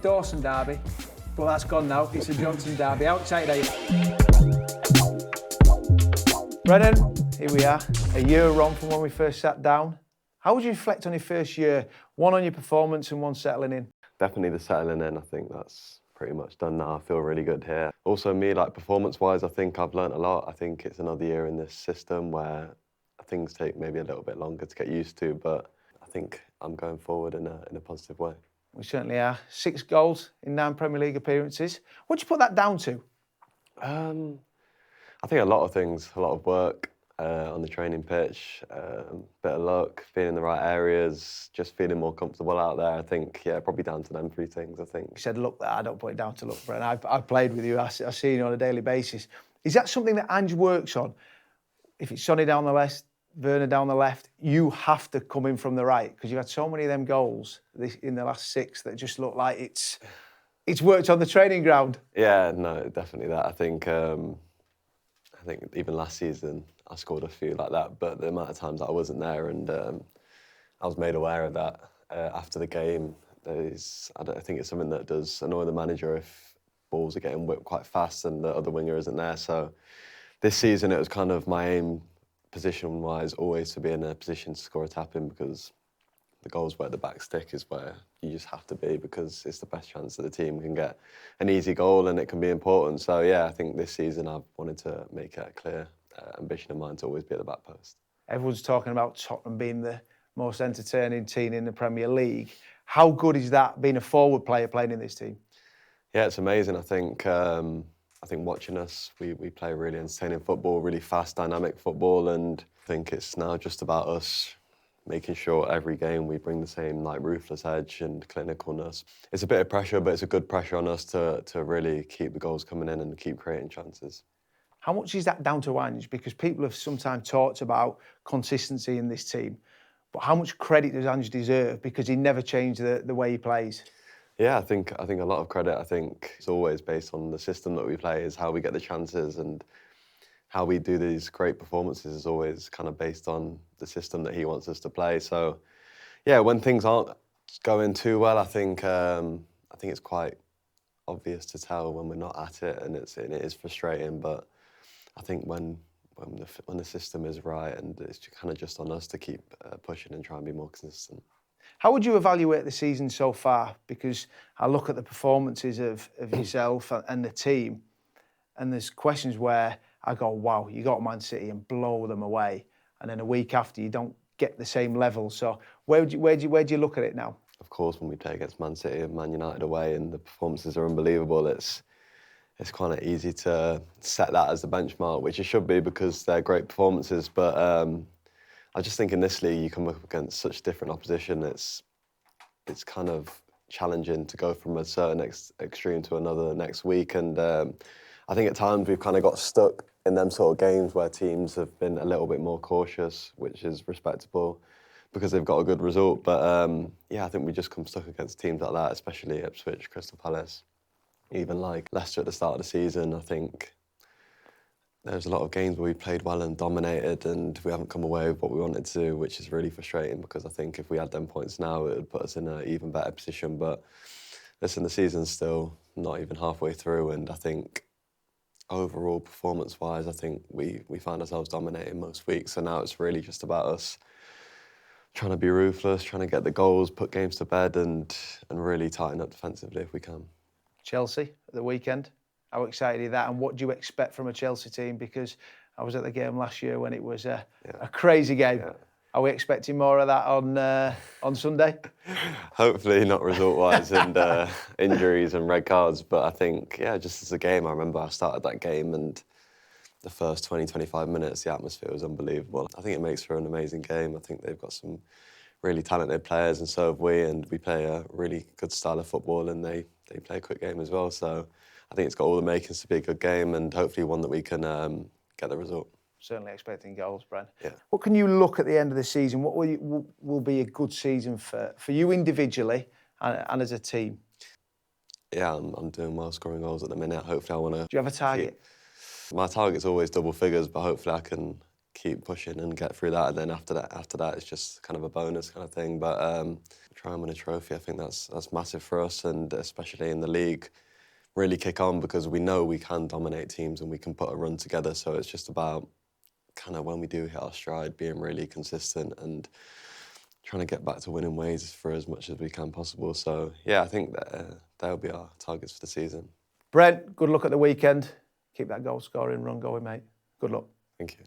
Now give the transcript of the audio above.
Dawson derby, but that's gone now. It's a Johnson derby. How excited are you? Brennan, here we are, a year on from when we first sat down. How would you reflect on your first year? One on your performance and one settling in. Definitely the settling in. I think that's pretty much done now. I feel really good here. Also me, like performance-wise, I think I've learnt a lot. I think it's another year in this system where things take maybe a little bit longer to get used to, but I think I'm going forward in a positive way. We certainly are. 6 goals in 9 Premier League appearances. What do you put that down to? I think a lot of things, a lot of work on the training pitch, bit of luck, being in the right areas, just feeling more comfortable out there. I think, yeah, probably down to them 3 things, I think. You said luck there. I don't put it down to luck, Brennan. I've played with you. I see you on a daily basis. Is that something that Ange works on? If it's Sonny down the left, Werner down the left, you have to come in from the right because you've had so many of them goals in the last 6 that just look like it's worked on the training ground. Yeah, no, definitely that. I think even last season I scored a few like that, but the amount of times that I wasn't there and I was made aware of that after the game. I think it's something that does annoy the manager if balls are getting whipped quite fast and the other winger isn't there. So this season it was kind of my aim, position-wise, always to be in a position to score a tap-in because the goals where the back stick is where you just have to be because it's the best chance that the team can get an easy goal and it can be important. So, yeah, I think this season I've wanted to make it a clear ambition of mine to always be at the back post. Everyone's talking about Tottenham being the most entertaining team in the Premier League. How good is that, being a forward player playing in this team? Yeah, it's amazing. I think watching us, we play really entertaining football, really fast, dynamic football, and I think it's now just about us making sure every game we bring the same like ruthless edge and clinicalness. It's a bit of pressure, but it's a good pressure on us to really keep the goals coming in and keep creating chances. How much is that down to Ange? Because people have sometimes talked about consistency in this team, but how much credit does Ange deserve because he never changed the way he plays? Yeah, I think a lot of credit. I think it's always based on the system that we play, is how we get the chances, and how we do these great performances is always kind of based on the system that he wants us to play. So, yeah, when things aren't going too well, I think it's quite obvious to tell when we're not at it, and it is frustrating. But I think when the system is right, and it's kind of just on us to keep pushing and try and be more consistent. How would you evaluate the season so far? Because I look at the performances of yourself and the team, and there's questions where I go, wow, you got Man City and blow them away, and then a week after you don't get the same level. So where do you look at it now? Of course, when we play against Man City and Man United away, and the performances are unbelievable, it's kind of easy to set that as the benchmark, which it should be because they're great performances. But I just think in this league you come up against such different opposition. It's kind of challenging to go from a certain extreme to another next week, and I think at times we've kind of got stuck in them sort of games where teams have been a little bit more cautious, which is respectable because they've got a good result. But yeah, I think we just come stuck against teams like that, especially Ipswich, Crystal Palace, even like Leicester at the start of the season. I think there's a lot of games where we played well and dominated, and we haven't come away with what we wanted to do, which is really frustrating because I think if we had them points now, it would put us in an even better position. But listen, the season's still not even halfway through, and I think overall performance-wise, I think we find ourselves dominating most weeks. So now it's really just about us trying to be ruthless, trying to get the goals, put games to bed, and really tighten up defensively if we can. Chelsea at the weekend. How excited are that, and what do you expect from a Chelsea team? Because I was at the game last year when it was a crazy game. Yeah. Are we expecting more of that on Sunday? Hopefully not result-wise and injuries and red cards, but I think, yeah, just as a game, I remember I started that game and the first 20, 25 minutes, the atmosphere was unbelievable. I think it makes for an amazing game. I think they've got some really talented players, and so have we, and we play a really good style of football, and they play a quick game as well. So I think it's got all the makings to be a good game, and hopefully one that we can get the result. Certainly expecting goals, Bren. Yeah. What can you look at the end of the season? What will be a good season for you individually and as a team? Yeah, I'm doing well scoring goals at the minute. Hopefully I want to... Do you have a target? My target's always double figures, but hopefully I can keep pushing and get through that. And then after that, it's just kind of a bonus kind of thing. But try and win a trophy, I think that's massive for us, and especially in the league, really kick on, because we know we can dominate teams and we can put a run together. So it's just about kind of when we do hit our stride, being really consistent and trying to get back to winning ways for as much as we can possible. So yeah, I think that that'll be our targets for the season. Brent, good luck at the weekend. Keep that goal scoring run going, mate. Good luck. Thank you.